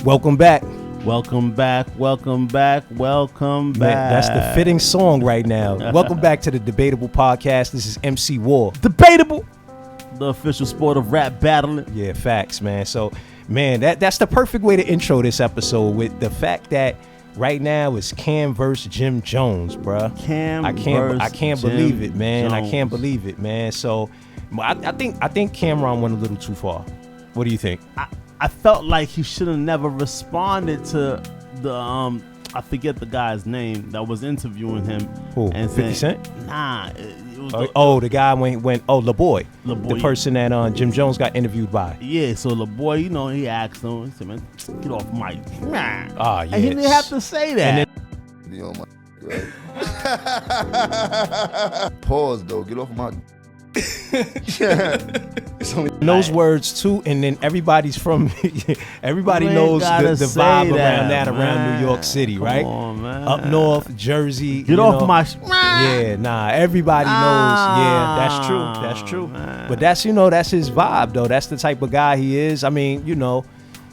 Welcome back. Welcome back. Welcome back. Welcome back. Man, that's the fitting song right now. Welcome back to the Debatable podcast. This is MC War. Debatable, the official sport of rap battling. Yeah, facts, man. So, man, that's the perfect way to intro this episode with the fact that right now it's Cam versus Jim Jones, bruh. I can't believe it, man. I can't believe it, man. So, I think Cameron went a little too far. What do you think? I felt like he should have never responded to the I forget the guy's name that was interviewing him. Who? And 50 Cent? Nah. It was the guy went LaBoy. The person that Jim Jones got interviewed by. Yeah, so LaBoy, you know, he asked him, he said, man, get off mic. Yeah. And he didn't have to say that. Be on my right? Pause though, get off my those words too, and then everybody knows the vibe around New York City, right? Up north, Jersey. Get off my everybody knows. Yeah, that's true. Man. But that's his vibe though. That's the type of guy he is. I mean,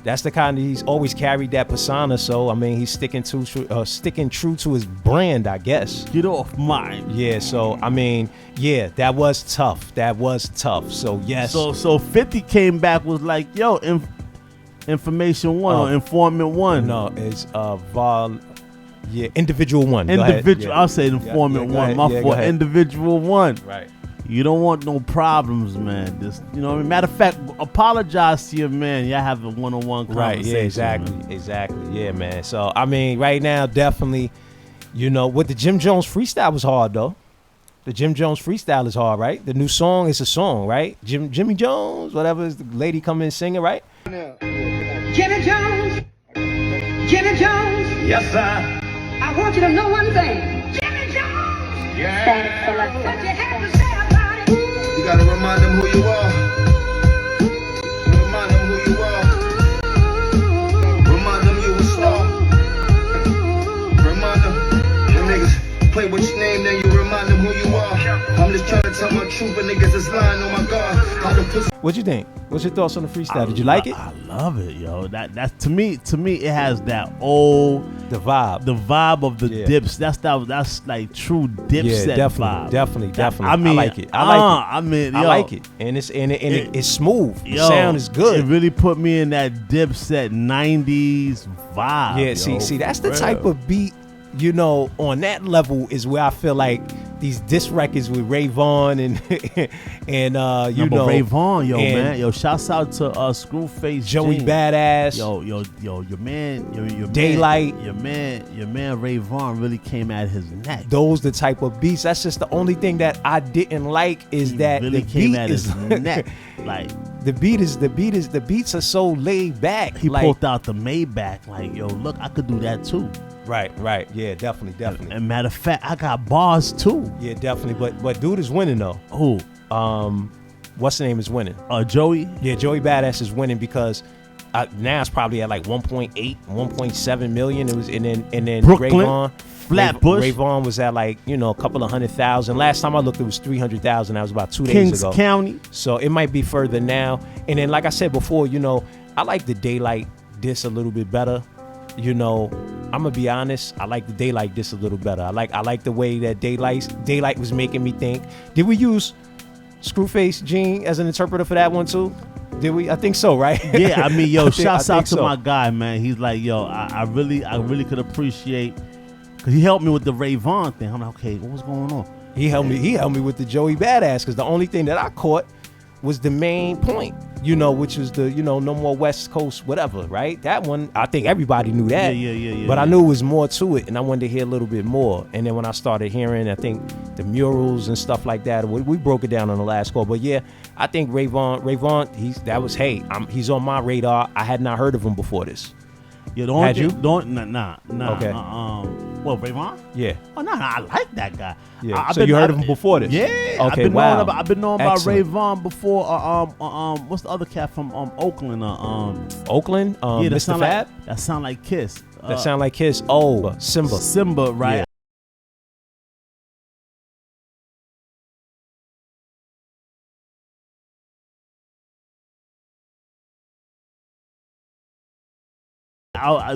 that's the kind of, he's always carried that persona. So I mean, he's sticking true to his brand, I guess. Get off mine. Yeah. So I mean, yeah, that was tough. So yes. So 50 came back, was like, yo, information one or informant one. No, it's individual one. Individual. I'll say informant one. My fault. Individual one. Right. You don't want no problems, man. Matter of fact, apologize to your man. Y'all have a one-on-one conversation. Right, yeah, exactly. Yeah, man. So, I mean, right now, definitely, with the Jim Jones freestyle was hard, though. The Jim Jones freestyle is hard, right? The new song is a song, right? Jimmy Jones, whatever, is the lady coming in singing, right? Jimmy Jones. Yes, sir. I want you to know one thing. Jimmy Jones. Yeah. What you have to say about it. You gotta remind them who you are. Remind them who you are. Remind them you a star. Remind them niggas play with your name, then you remind them who you are. I'm just trying to tell my truth, but niggas is lying on my guard. What you think? What's your thoughts on the freestyle? Did you like it? I love it, yo. That's to me it has that old the vibe of the dips. That's like true Dipset vibe. Definitely. I mean, I like it. I like it, and it's smooth. The sound is good. It really put me in that Dipset 90s vibe. Yeah, see, that's the type of beat. On that level is where I feel like these diss records with Ray Vaughn and Ray Vaughn, man, shouts out to Screwface, Joey Gene. Badass, your man, Daylight, your man Ray Vaughn really came at his neck. Those the type of beats. That's just the only thing that I didn't like is that really the came beat at is his neck. Like the beats are so laid back. He pulled out the Maybach, like, yo, look, I could do that too. Right. Yeah, definitely. And matter of fact, I got bars too. Yeah, definitely. But dude is winning though. Who? What's the name is winning? Joey? Yeah, Joey Badass is winning because now it's probably at like 1.8, 1.7 million. It was and then Brooklyn, Ray Vaughn, Flatbush. Ray Vaughn was at like, a couple of 100,000. Last time I looked, it was 300,000. That was about 2 days ago. Kings County. So it might be further now. And then, like I said before, I like the Daylight diss a little bit better. I'm gonna be honest. I like the Daylight diss a little better. I like the way that Daylight was making me think. Did we use Screwface Gene as an interpreter for that one too? Did we? I think so, right? Yeah, I mean, yo, shouts out to my guy, man. He's like, yo, I really could appreciate, because he helped me with the Ray Vaughn thing. I'm like, okay, what was going on? He helped me with the Joey Badass, because the only thing that I caught was the main point, which was the, no more West Coast, whatever, right? That one, I think everybody knew that. Yeah. But I knew it was more to it, and I wanted to hear a little bit more. And then when I started hearing, I think the murals and stuff like that, we broke it down on the last call. But yeah, I think Ray Vaughn, he's on my radar. I had not heard of him before this. Yeah, nah. Okay. What, Ray Vaughn? Yeah. Oh, no, I like that guy. Yeah. So you heard of him before this? Yeah. Okay. Wow. I've been knowing about Ray Vaughn before. What's the other cat from Oakland? Oakland. Mr. Fab. That sound like Kiss. That sound like Kiss. Oh, Simba, right? Yeah.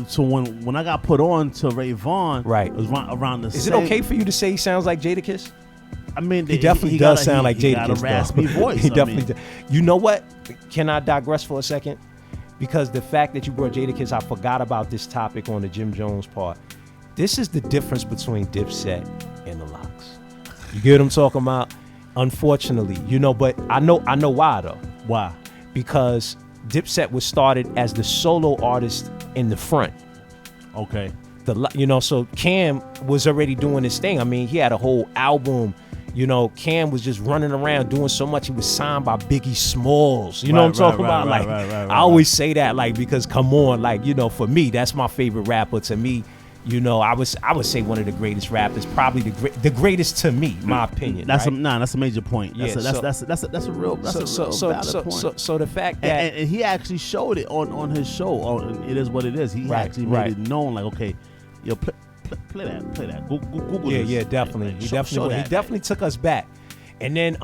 So when I got put on to Ray Vaughn, right, it was around the. Is it okay for you to say he sounds like Jadakiss? I mean, he definitely does sound like Jadakiss. He got a raspy voice. He definitely does. You know what? Can I digress for a second? Because the fact that you brought Jadakiss, I forgot about this topic on the Jim Jones part. This is the difference between Dipset and the Lox. You get what I'm talking about? Unfortunately, but I know why though. Why? Because Dipset was started as the solo artist in the front. Okay. So Cam was already doing his thing. I mean, he had a whole album. Cam was just running around doing so much. He was signed by Biggie Smalls. You know what I'm talking about? I always say that, because come on, for me, that's my favorite rapper. To me, I would say one of the greatest rappers, probably the greatest to me, my opinion. That's a major point. That's a real valid point. So the fact that and he actually showed it on his show. It is what it is. He actually made it known, okay, yo, play that. Google this. Yeah, definitely. He definitely took us back. And then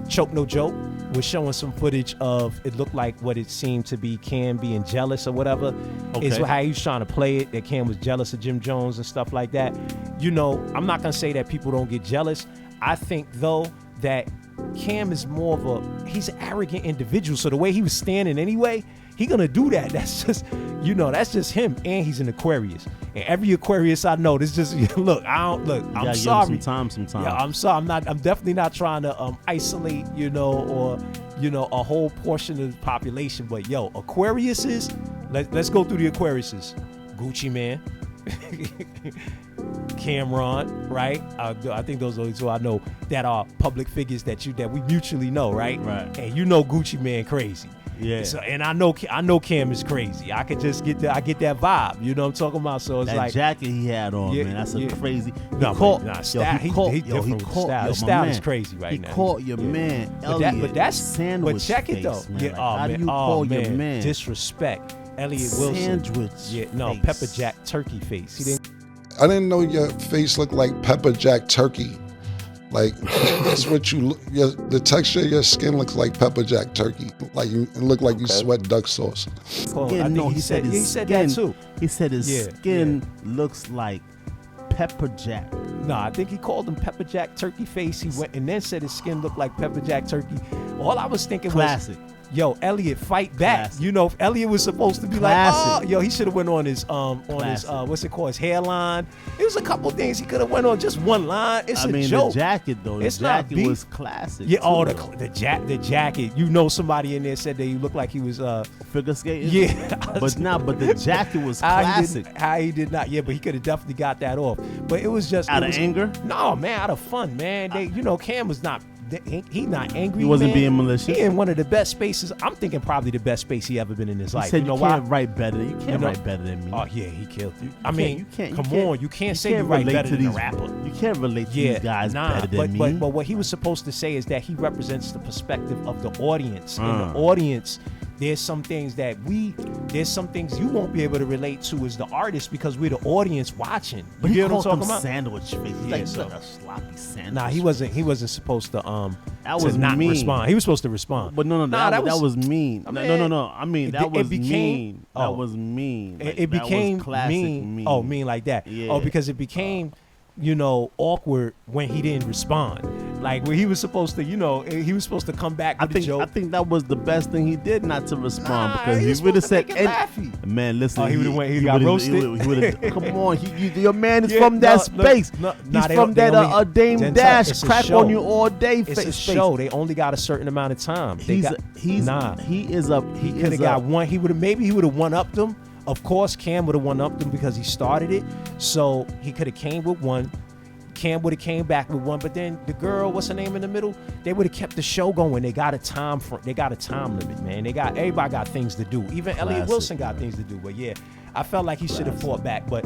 Choke No Joke was showing some footage of, it looked like what it seemed to be Cam being jealous or whatever. Okay. Is how he was trying to play it, that Cam was jealous of Jim Jones and stuff like that. I'm not going to say that people don't get jealous. I think, though, that Cam is more of he's an arrogant individual. So the way he was standing anyway, he going to do that. That's just, that's just him. And he's an Aquarius. And every Aquarius I know, this just, I'm sorry. Sometime. Yeah, I'm sorry. I'm definitely not trying to isolate, or a whole portion of the population. But Aquariuses, let's go through the Aquariuses. Gucci Mane, Cameron, right? I think those are the two I know that are public figures that we mutually know, right? Right. And Gucci Mane crazy. Yeah. So, and I know Cam is crazy. I could just get I get that vibe. You know what I'm talking about? So it's that jacket he had on, man. That's a crazy. His style is crazy right now. He caught your man Elliot. But that's sandwich. But check it though. Man. How do you call your man? Disrespect. Elliot Wilson. Sandwich. Pepper Jack turkey face. I didn't know your face looked like Pepper Jack turkey. That's what you look. The texture of your skin looks like Pepper Jack turkey. You look like you sweat duck sauce. He said that too. He said his skin looks like Pepper Jack. No, I think he called him Pepper Jack turkey face. He went and then said his skin looked like Pepper Jack turkey. All I was thinking was Elliot, fight back. Classic. If Elliot was supposed to be Classic. he should have went on his what's it called, his hairline. It was a couple things he could have went on, just one line. It's a joke. The jacket though, the jacket was classic. Yeah, the jacket. Somebody in there said that he looked like he was figure skating. Yeah, but the jacket was classic. How he did not? Yeah, but he could have definitely got that off. But it was just out of anger. No, man, out of fun, man. Cam was not. He not angry. He wasn't being malicious. He in one of the best spaces. I'm thinking probably the best space he ever been in his life. Said you can't write better. You can't write better than me. Oh yeah, he killed you. You can't. Come on, you can't say you write better than a rapper. You can't relate to these guys better than me. But what he was supposed to say is that he represents the perspective of the audience. And the audience, there's some things you won't be able to relate to as the artist because we're the audience watching. But you he know what I'm talking about? Sandwich face. He's like a sloppy sandwich. Nah, he wasn't supposed to that was not mean. Respond. He was supposed to respond. But no, that was mean. No. I mean, that was mean. That was mean. It became mean. Oh, mean like that. Yeah. Oh, because it became awkward when he didn't respond. Like when he was supposed to, he was supposed to come back with a joke. I think that was the best thing he did, not to respond, because he would have said, "Man, listen." He would have went. He got roasted. Come on, your man is from that space. He's from that Dame Dash crack on you all day. It's a show. They only got a certain amount of time. He could have got one. He would have one-upped them. Of course, Cam would have one-upped them because he started it. So he could have came with one. Cam would have came back with one, but then the girl, what's her name in the middle? They would have kept the show going. They got a time limit, man. Everybody got things to do. Even Elliot Wilson got things to do. But yeah, I felt like he should have fought back. But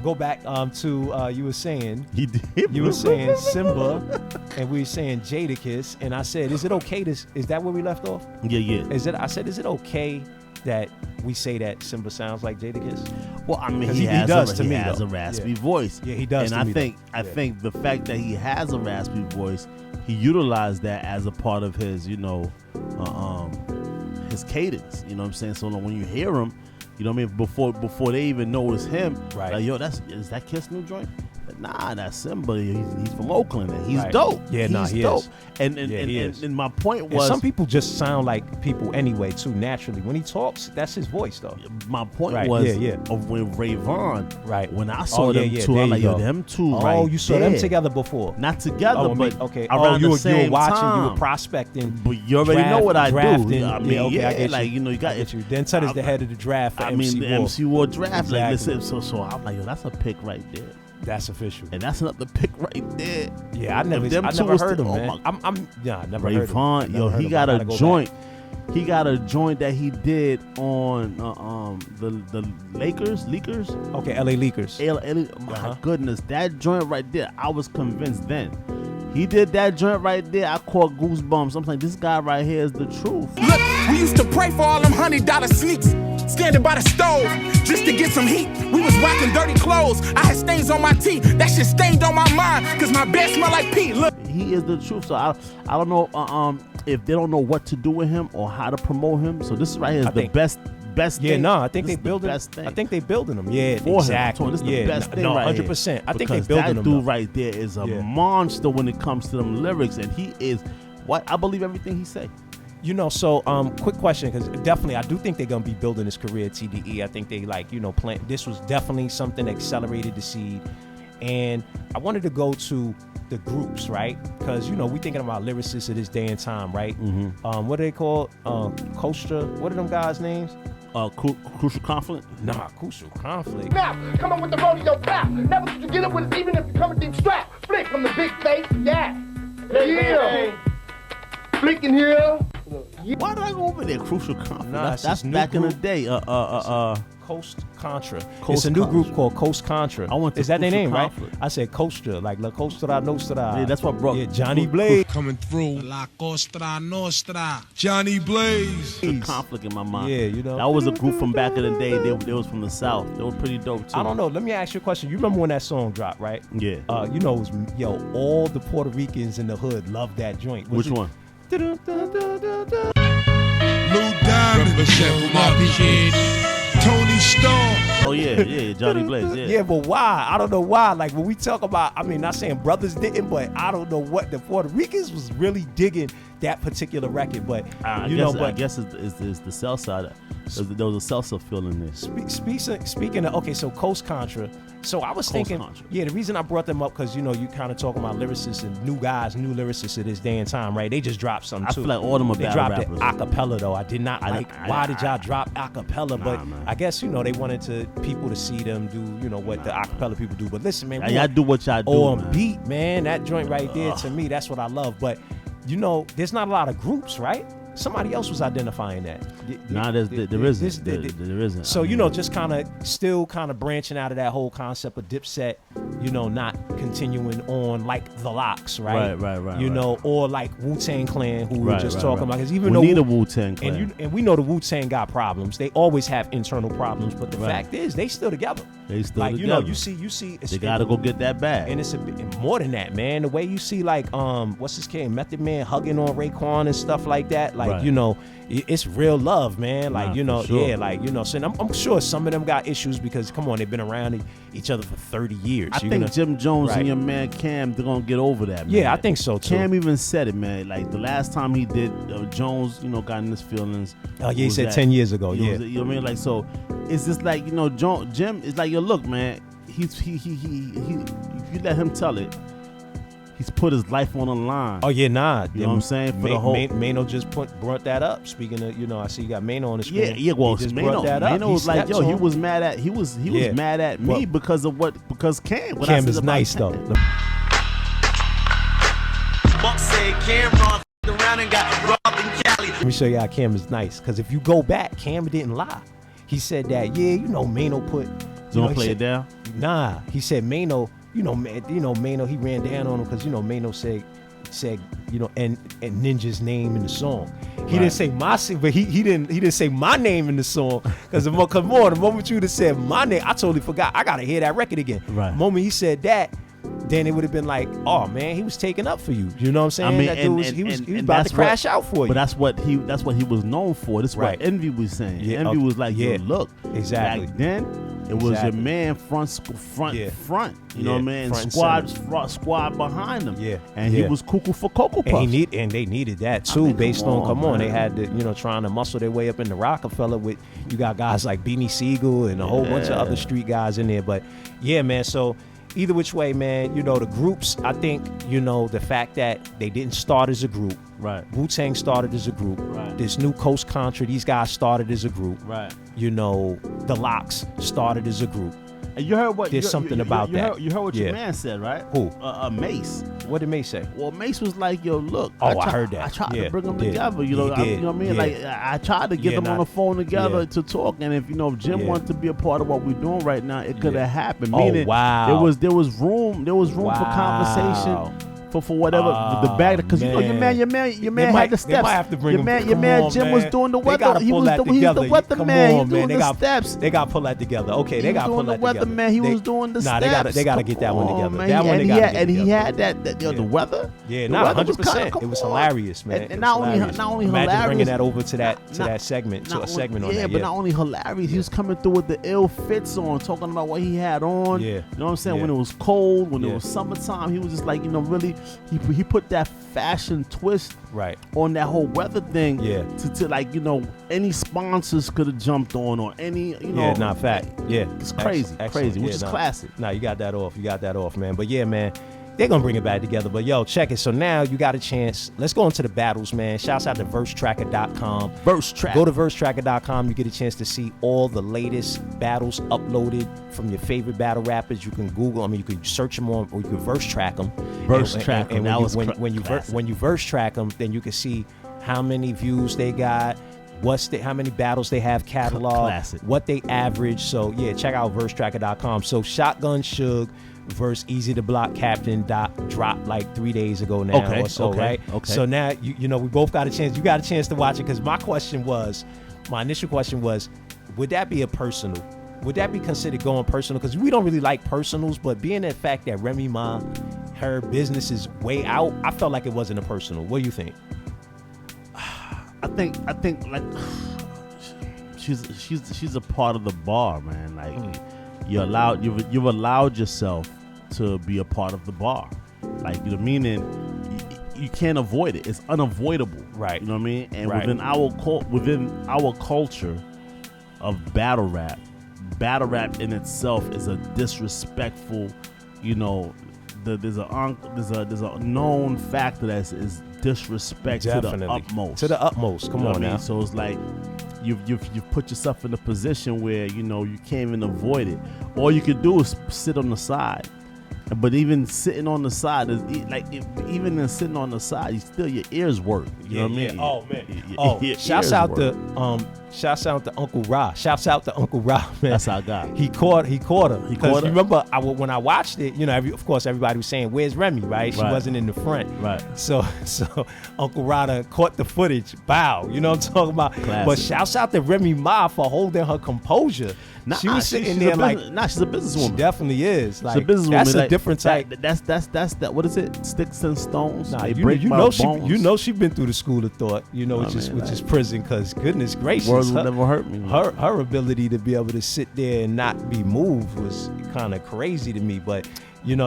go back to you were saying he did. You were saying Simba, and we were saying Jadakiss, and I said, is it okay? Is that where we left off? Yeah. I said, is it okay that we say that Simba sounds like Jadakiss? Well, I mean, he has a raspy voice. Yeah, he does. And I think the fact that he has a raspy voice, he utilized that as a part of his, his cadence. You know what I'm saying? So when you hear him, You know what I mean? Before they even know it's him. Right. Like, yo, is that Kiss new joint? Nah, that's Simba. He's from Oakland and he's Right. dope. Yeah, he's he dope. is. And my point And was, some people just sound like people anyway too naturally. When he talks, that's his voice though. my point Right, was yeah. of when Ray Vaughn, Right. when I saw them two, there I'm like, you yo, go. them two Oh, right you saw there. them together before. Not together, Oh, I mean, but okay. around you the were same watching, time. you were prospecting. But you already know what I drafting. do. I mean, yeah, okay, I get like, you. you got I get you. Then Tut is the head of the draft for I MC mean, the War. MC War draft. Exactly. Like, listen, so I'm like, yo, that's a pick right there. That's official. And that's another pick right there. Yeah, I never If them two heard was him, still- man. oh I never Ray heard him. Vaughn, Never yo, heard he him. got I a gotta go joint. back. He got a joint that he did on the Lakers. Okay, LA Leakers. My goodness, that joint right there, I was convinced then. He did that joint right there. I caught goosebumps. I'm like, this guy right here is the truth. Look, we used to pray for all them $100 sneaks, standing by the stove just to get some heat. We was rocking dirty clothes. I had stains on my teeth. That shit stained on my mind, cause my bed smell like pee. Look, He is the truth. So I don't know if they don't know what to do with him or how to promote him. So this right here is the best Yeah, thing. no, I think This they is the building. best thing. I think they building them. Yeah, For exactly. him. This is the yeah, best thing no, right 100%. I think they Because building that them. dude right there is a Yeah. monster when it comes to them lyrics, and he is what I believe everything he say. You know, so quick question, because definitely I do think they're gonna be building his career at TDE. I think they plan. This was definitely something that accelerated the seed, and I wanted to go to the groups, right? Because we thinking about lyricists of this day and time, right? Mm-hmm. What are they called? Kostra. What are them guys' names? Crucial Conflict. Nah, Crucial Conflict. Now, come on with the rodeo pal. Never did you get up with us, even if you come with deep strap. Flick from the big face, yeah. Yeah. Flick in here. Why did I go over there? Crucial Conflict. Nah, that's it's this new back in the group. day. Coast Contra. Coast It's a new Contra. group called Coast Contra. I went to Is that their Crucial name, Conflict. right? I said Coastra, like La Costa Nostra. Yeah, that's what brought. Yeah, Johnny Blaze. Coming through La Costa Nostra. Johnny Blaze. Conflict in my mind. Yeah, that was a group from back in the day. They was from the South. They were pretty dope too. I don't know. Let me ask you a question. You remember when that song dropped, right? Yeah. It was, all the Puerto Ricans in the hood loved that joint. Which one? Lou Diamond. Represent my kid. Tony Starr. Oh yeah, Johnny Blaze. Yeah. Yeah, but why? I don't know why. Like when we talk about, not saying brothers didn't, but I don't know what the Puerto Ricans was really digging that particular record. But I guess it's the south side. There was a salsa feel in there. Speaking of, so Coast Contra. So I was thinking, Contra. the reason I brought them up because you kind of talking about lyricists and new lyricists of this day and time, right? They just dropped something I too. feel like all them are They battle dropped rappers. it acapella though. I did not why did y'all drop acapella? Nah, But man. I guess they wanted people to see them do what the acapella people do. But listen, man, Y'all do what y'all do. on man. beat, man. That joint right there, to me, that's what I love. But there's not a lot of groups, right? Somebody else was identifying that. Nah, there isn't. There isn't. So just still branching out of that whole concept of Dipset, not continuing on like the Locks, right? Right. Or like Wu-Tang Clan, who we were just talking about. Because even we though need a Wu-Tang Clan. and we know the Wu-Tang got problems. They always have internal problems, but the fact is they still together. They still like together. you see. They gotta go get that bag. And it's a bit more than that, man. The way you see what's his name, Method Man hugging on Raekwon and stuff like that, it's real love, man. Like for sure. yeah, So I'm sure some of them got issues because come on, they've been around each other for 30 years. I think Jim Jones and your man Cam, they're gonna get over that, man. Yeah, I think so too. Cam even said it, man. Like the last time he did, Jones, got in his feelings. Oh yeah, he said 10 years ago. Yeah, you know what I mean? Like, so it's just like Jim is like, yo, look, man. He you let him tell it. He's put his life on the line. Oh yeah, nah. You know what I'm saying? For the whole Maino just brought that up. Speaking of, I see you got Maino on the screen. Yeah. Well, he just brought that up. Maino was like, yo, he was mad at me Well, because Cam. Cam is nice though. Buck said Cam around and got robbed in Cali. Let me show you how Cam is nice. Because if you go back, Cam didn't lie. He said that, Maino put. Don't play it down. Nah, he said Maino. Maino. He ran down on him because Maino said and Ninja's name in the song. He didn't say my name, but he didn't say my name in the song because the moment you would have said my name, I totally forgot. I gotta hear that record again. Right. The moment he said that then it would have been like, oh man, he was taking up for you. You know what I'm saying? I mean, that dude he was about to crash out for you. But that's what he was known for. This is what Envy was saying. Yeah, Envy was like, yo, look, exactly. Back then, it was your man front. You know what I mean? Squad behind him. Yeah, and he was cuckoo for Cocoa Puffs. And they needed that too. Come on, they had to trying to muscle their way up in the Rockefeller with you got guys like Beanie Siegel and a whole bunch of other street guys in there. But yeah, man. So either which way, man, the groups. I think the fact that they didn't start as a group. Right. Wu-Tang started as a group. Right. This new Coast Contra, these guys started as a group. Right. The Locks started as a group. And you heard what? There's something about that. You heard what your man said, right? Who? Mace. What did Mace say? Well, Mace was like, "Yo, look." I heard that. I tried to bring them together. You know what I mean? Like I tried to get them on the phone together to talk. And if Jim wanted to be a part of what we're doing right now, it could have happened. Meaning, wow. There was room for conversation. For whatever the bag, because your man had the steps. They might have to bring your man Jim was doing the weather. He was the weatherman. He was doing the steps. They got to pull that together. Okay, they got to pull that together. The weatherman. He was doing the steps. They got to get that one together. Man. That one they got to get and together. he had that the weather. Yeah, not 100%. It was hilarious, man. And not only Imagine hilarious, bringing that over to that segment, to a segment on that. Yeah, but not only hilarious, he was coming through with the ill fits on, talking about what he had on. Yeah, you know what I'm saying? When it was cold, when it was summertime, he was just like, really, he put that fashion twist on that whole weather thing. Yeah, to like any sponsors could have jumped on or any not fact. Yeah, it's crazy, crazy, which is classic. Nah, you got that off, man. But yeah, man. They're going to bring it back together. But, yo, check it. So now you got a chance. Let's go into the battles, man. Shouts out to versetracker.com. Go to versetracker.com. You get a chance to see all the latest battles uploaded from your favorite battle rappers. You can Google them. You can search them on, or you can verse track them. Verse track them. And when you verse track them, then you can see how many views they got, how many battles they have cataloged, what they average. So, yeah, check out versetracker.com. So, Shotgun Suge versus Eazy the Block Captain dropped like 3 days ago now or so, right? Okay. So now we both got a chance. You got a chance to watch it because my initial question was, would that be would that be considered going personal? Because we don't really like personals, but being the fact that Remy Ma, her business is way out, I felt like it wasn't a personal. What do you think? I think like she's a part of the bar, man. Like you've allowed yourself to be a part of the bar. Like meaning you can't avoid it. It's unavoidable. Right. You know what I mean? And within our culture of battle rap in itself is a disrespectful, there's a known factor that is disrespect to the utmost. To the utmost. Come on now. So it's like you've put yourself in a position where you can't even avoid it. All you can do is sit on the side. But even sitting on the side is even in sitting on the side, your ears work. You know what I mean? Oh man. Shouts out to Uncle Ra. Shouts out to Uncle Ra, man. That's our guy. He caught her. Because remember, when I watched it, of course everybody was saying, "Where's Remy?" Right? She wasn't in the front. Right. So Uncle Ra caught the footage. Bow. You know what I'm talking about? Classic. But shouts out to Remy Ma for holding her composure. She was sitting there she's a businesswoman. She definitely is. Like, she's a businesswoman. That's a different type. That's that. What is it? Sticks and stones. Nah, they break my bones. She's been through the school of thought. Which is prison. Because goodness gracious, words will never hurt me. Her ability to be able to sit there and not be moved was kind of crazy to me. But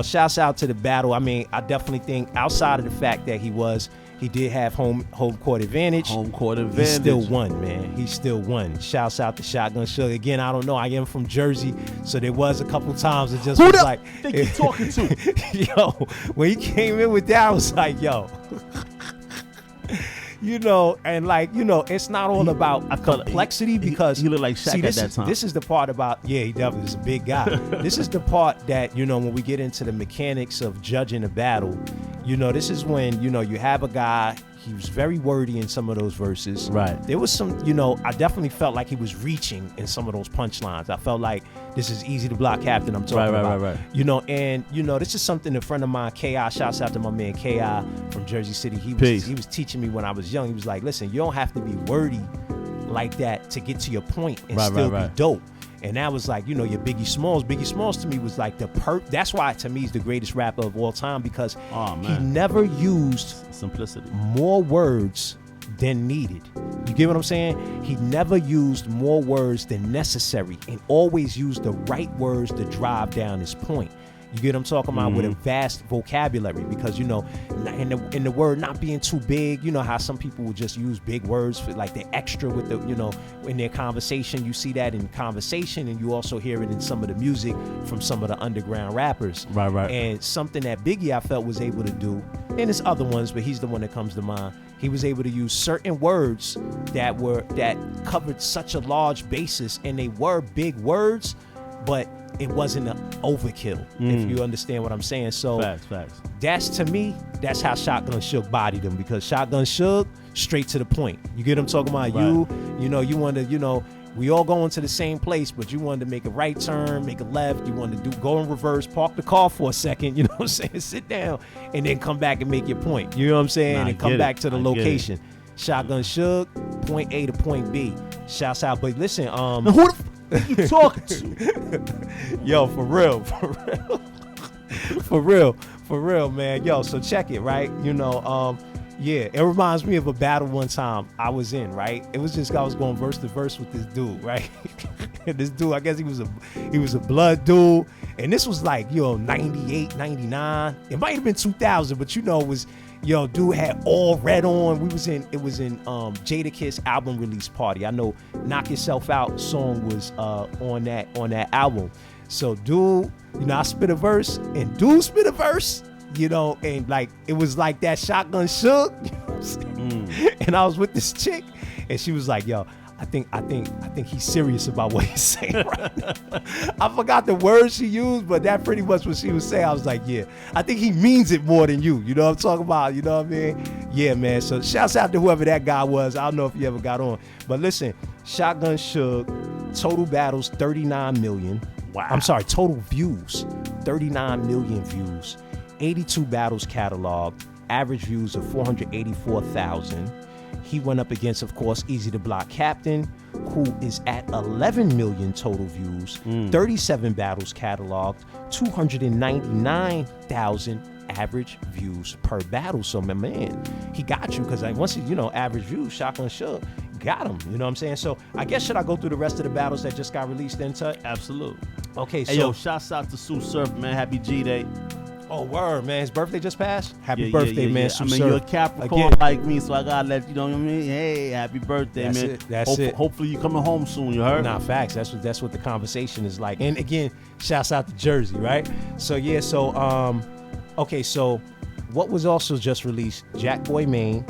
shouts out to the battle. I mean, I definitely think outside of the fact that he did have home court advantage. He still won, man. He still won. Shouts out to Shotgun Suge. Again, I don't know. I am from Jersey, so there was a couple times it just was like, think you talking to? Yo, when he came in with that, I was like, yo. And it's not all about complexity because he looked like Shaq at that time. This is the part about, he definitely is a big guy. This is the part that, when we get into the mechanics of judging a battle, this is when, you have a guy, he was very wordy in some of those verses. Right. There was some, I definitely felt like he was reaching in some of those punchlines. I felt like this is Eazy the Block Captain I'm talking about. Right. This is something a friend of mine, K.I., shouts out to my man K.I. from Jersey City. He was teaching me when I was young. He was like, listen, you don't have to be wordy like that to get to your point and still be dope. And that was like, you know, your Biggie Smalls. Biggie Smalls to me was like that's why to me he's the greatest rapper of all time, because he never used simplicity, more words than needed. You get what I'm saying? He never used more words than necessary, and always used the right words to drive down his point. You get what I'm talking about? With a vast vocabulary, because, you know, in the word not being too big, you know how some people will just use big words for like they're extra with the, you know, in their conversation. You see that in conversation, and you also hear it in some of the music from some of the underground rappers. Right. And something that Biggie, I felt, was able to do, and there's other ones, but he's the one that comes to mind. He was able to use certain words that covered such a large basis, and they were big words, but it wasn't an overkill, if you understand what I'm saying. So facts. That's, to me, that's how Shotgun Suge bodied him, because Shotgun Suge, straight to the point. You get what I'm talking about? Right. You know, you want to, you know, we all going to the same place, but you wanted to make a right turn, make a left, you wanted to go in reverse, park the car for a second, you know what I'm saying, sit down, and then come back and make your point. You know what I'm saying? And come back to the location. Shotgun Suge, point A to point B. Shouts out. But listen, now who the you talking to? Yo, for real, man. Yo, so check it, right? You know, yeah, it reminds me of a battle one time I was in, right? It was just, I was going verse to verse with this dude, right? And this dude, I guess he was a blood dude, and this was like, yo, 98, 99. It might have been 2000, but you know, it was, yo, dude had all red on. It was in Jadakiss album release party. I know Knock Yourself Out song was on that album. So dude, you know, I spit a verse and dude spit a verse, you know, and like it was like that Shotgun Suge, you know what I'm saying? And I was with this chick, and she was like, yo, I think he's serious about what he's saying right now. I forgot the words she used, but that pretty much what she was saying. I was like, yeah, I think he means it more than you. You know what I'm talking about? You know what I mean? Yeah, man. So shouts out to whoever that guy was. I don't know if he ever got on. But listen, Shotgun Suge, total battles, 39 million. Wow. I'm sorry, total views, 39 million views. 82 battles cataloged, average views of 484,000. He went up against, of course, Eazy the Block Captain, who is at 11 million total views, 37 battles cataloged, 299,000 average views per battle. So, my man, he got you, because like, once he, you know, average views, Shotgun Suge got him. You know what I'm saying? So, I guess, should I go through the rest of the battles that just got released in touch? Absolutely. Okay, so. Hey, yo, shouts out to Sue Surf, man. Happy G-Day. Oh, word, man. His birthday just passed? Happy birthday, man. I mean, you're a Capricorn like me, so I gotta let you know what I mean. Hey, happy birthday, man. That's it. Hopefully you coming home soon, you heard? Nah, facts. That's what the conversation is like. And again, shouts out to Jersey, right? So yeah, okay, so what was also just released, Jakkboy Maine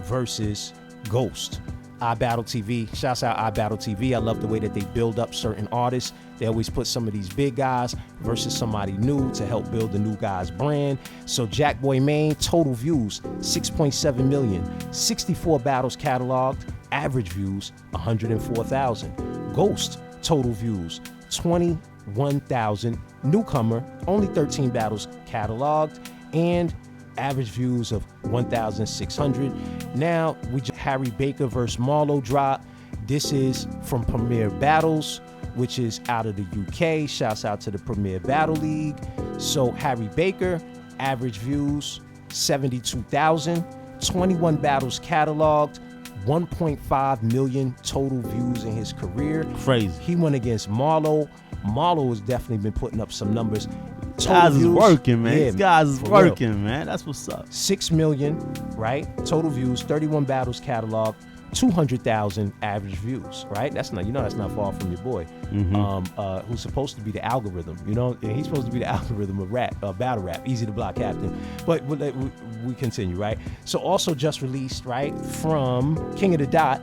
versus Ghostt. iBattleTV. Shouts out iBattleTV. I love the way that they build up certain artists. They always put some of these big guys versus somebody new to help build the new guy's brand. So Jakkboy Maine, total views, 6.7 million. 64 battles cataloged, average views, 104,000. Ghostt, total views, 21,000. Newcomer, only 13 battles cataloged, and average views of 1,600. Now, Harry Baker versus Marlo drop. This is from Premier Battles, which is out of the UK. Shouts out to the Premier Battle League. So Harry Baker, average views, 72,000. 21 battles cataloged, 1.5 million total views in his career. Crazy. He went against Marlo. Marlo has definitely been putting up some numbers. Guys is working, man. Yeah, These guys is working, real. Man. That's what's up. 6 million, right? Total views, 31 battles cataloged, 200,000 average views, right? That's not, you know, that's not far from your boy, who's supposed to be the algorithm, you know, and he's supposed to be the algorithm of battle rap, Eazy the Block Captain. But we continue, right? So also just released, right, from King of the Dot,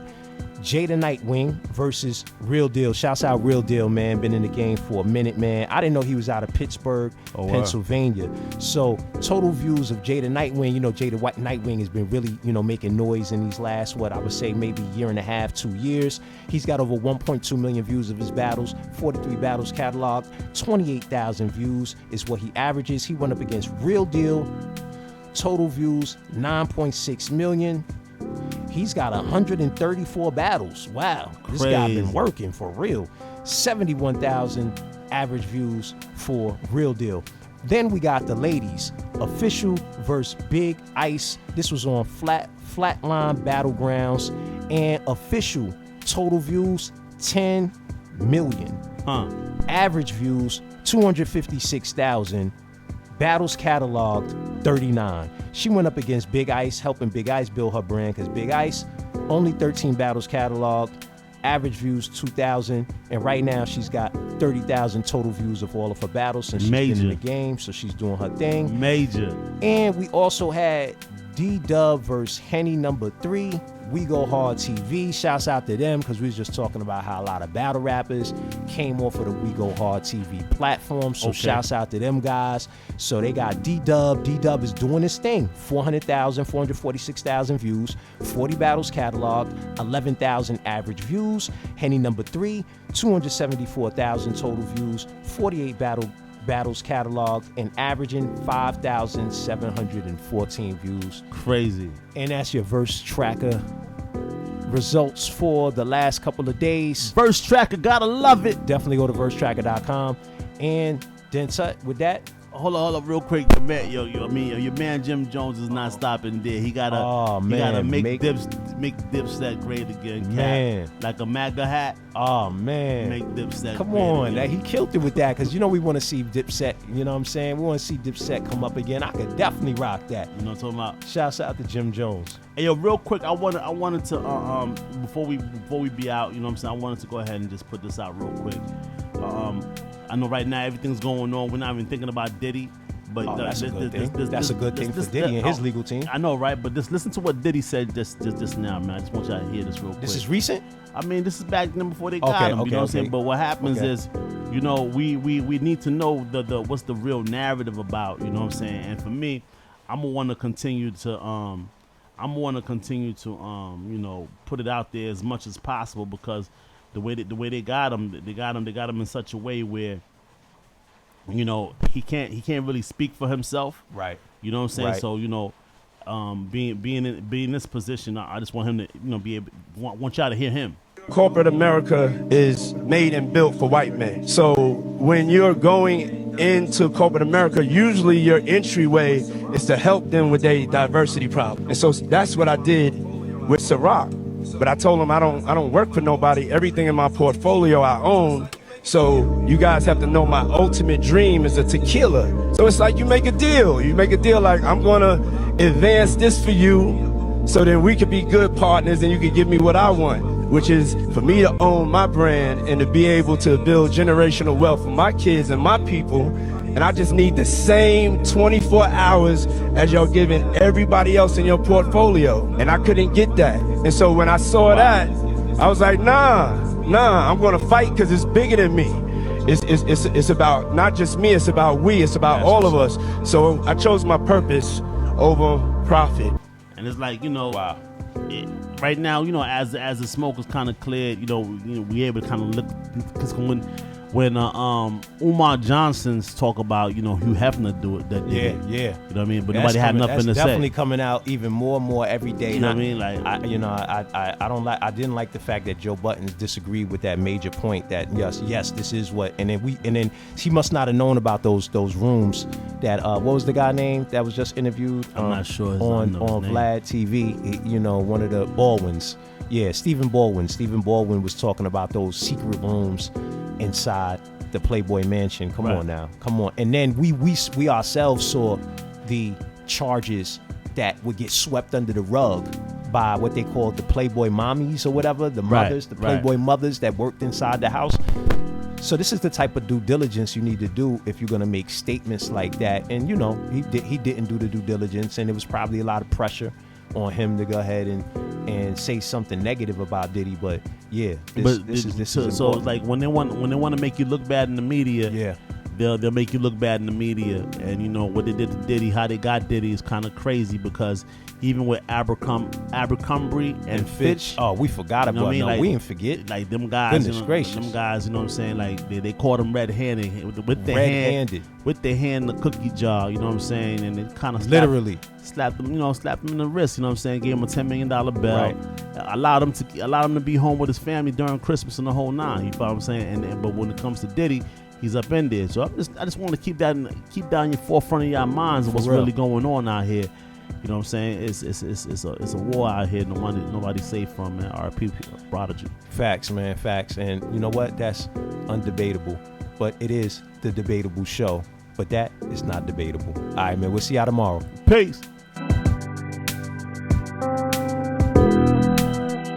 Jada Nitewing versus Real Deal. Shouts out Real Deal, man. Been in the game for a minute, man. I didn't know he was out of Pittsburgh, Pennsylvania. Wow. So total views of Jada Nitewing, you know, Jada Nitewing has been really, you know, making noise in these last, what I would say maybe year and a half, 2 years. He's got over 1.2 million views of his battles, 43 battles cataloged, 28,000 views is what he averages. He went up against Real Deal. Total views, 9.6 million. He's got 134 battles. Wow, this guy been working for real. 71,000 average views for Real Deal. Then we got the ladies. Official versus Big Ice. This was on Flatline Battle Grounds. And Official total views 10 million. Average views 256,000. Battles cataloged 39. She went up against Big Ice, helping Big Ice build her brand, because Big Ice only 13 battles cataloged, average views 2,000, and right now she's got 30,000 total views of all of her battles since she's been in the game, so she's doing her thing. Major. And we also had D-Dub versus Henny #3. WeGoHardTV. Shouts out to them, because we was just talking about how a lot of battle rappers came off of the WeGoHardTV platform. So shouts out to them guys. So they got D-Dub. D-Dub is doing his thing. 400,000, 446,000 views, 40 battles cataloged, 11,000 average views. Henny #3, 274,000 total views, 48 battles cataloged, and averaging 5,714 views. Crazy. And that's your verse tracker results for the last couple of days. Verse tracker, gotta love it. Definitely go to versetracker.com. And then with that, hold up real quick. Your man Jim Jones is not stopping there. He gotta make Dipset great again, man. Like a MAGA hat. Oh man, make Dipset come great on again. He killed it with that, because we want to see Dipset, you know what I'm saying, we want to see Dipset come up again. I could definitely rock that. You know what I'm talking about? Shouts out to Jim Jones. Hey, yo, real quick, I wanted to before we be out, you know what I'm saying, I wanted to go ahead and just put this out real quick. I know right now everything's going on. We're not even thinking about Diddy, but that's a good thing. That's a good thing for Diddy and his legal team. I know, right? But just listen to what Diddy said just now, man. I just want y'all to hear this real quick. This is recent? I mean, this is back then before they got him. You know what I'm saying? But what happens is, we need to know the what's the real narrative about. You know what I'm saying? And for me, I'm gonna want to continue to put it out there as much as possible, because the way they got him in such a way where, he can't really speak for himself. Right. You know what I'm saying? Right. So, being in this position, I just want him to, want y'all to hear him. Corporate America is made and built for white men. So when you're going into corporate America, usually your entryway is to help them with their diversity problem. And so that's what I did with Ciroc. But I told him I don't work for nobody. Everything in my portfolio I own. So you guys have to know my ultimate dream is a tequila. So it's like you make a deal. You make a deal like, I'm gonna advance this for you so then we could be good partners and you can give me what I want, which is for me to own my brand and to be able to build generational wealth for my kids and my people. And I just need the same 24 hours as y'all giving everybody else in your portfolio. And I couldn't get that. And so when I saw that, I was like, nah, I'm gonna fight, because it's bigger than me. It's about not just me, it's about we, it's about all of us. So I chose my purpose over profit. And it's like, wow. Right now, as the smoke is kind of cleared, we able to kind of look, because when Umar Johnson's talk about, Hugh Hefner do it, that did it. Yeah. You know what I mean? But nobody had nothing to say. That's definitely coming out even more and more every day. You know what I mean? Like, I didn't like the fact that Joe Buttons disagreed with that major point that yes, this is what, and then he must not have known about those rooms that what was the guy name that was just interviewed? I'm not sure on Vlad TV. One of the Baldwins. Yeah, Stephen Baldwin. Stephen Baldwin was talking about those secret rooms inside the Playboy Mansion. Come on now. And then we ourselves saw the charges that would get swept under the rug by what they called the Playboy mommies or whatever, the mothers, the Playboy mothers that worked inside the house. So this is the type of due diligence you need to do if you're going to make statements like that. And he didn't do the due diligence, and it was probably a lot of pressure on him to go ahead and say something negative about Diddy. But this is so it's like when they want to make you look bad in the media, they'll make you look bad in the media. And you know what they did to Diddy, how they got Diddy is kind of crazy, because even with Abercrombie and Fitch. Oh, we forgot about it. Like, we didn't forget. Like them guys, Goodness gracious. them guys, you know what I'm saying? Like they caught him red-handed with their Red-handed. with their hand in the cookie jar, you know what I'm saying? And it kind of literally slapped him, slapped him in the wrist, you know what I'm saying? Gave him a $10 million bill. Right. Allowed him to be home with his family during Christmas and the whole nine. You know what I'm saying? But when it comes to Diddy, he's up in there. So I just want to keep that in your forefront of your minds of what's really going on out here. You know what I'm saying? It's a war out here. Nobody's safe from, man. RP Prodigy. Facts, man. Facts. And you know what? That's undebatable. But it is the Debatable show. But that is not debatable. All right, man. We'll see y'all tomorrow. Peace.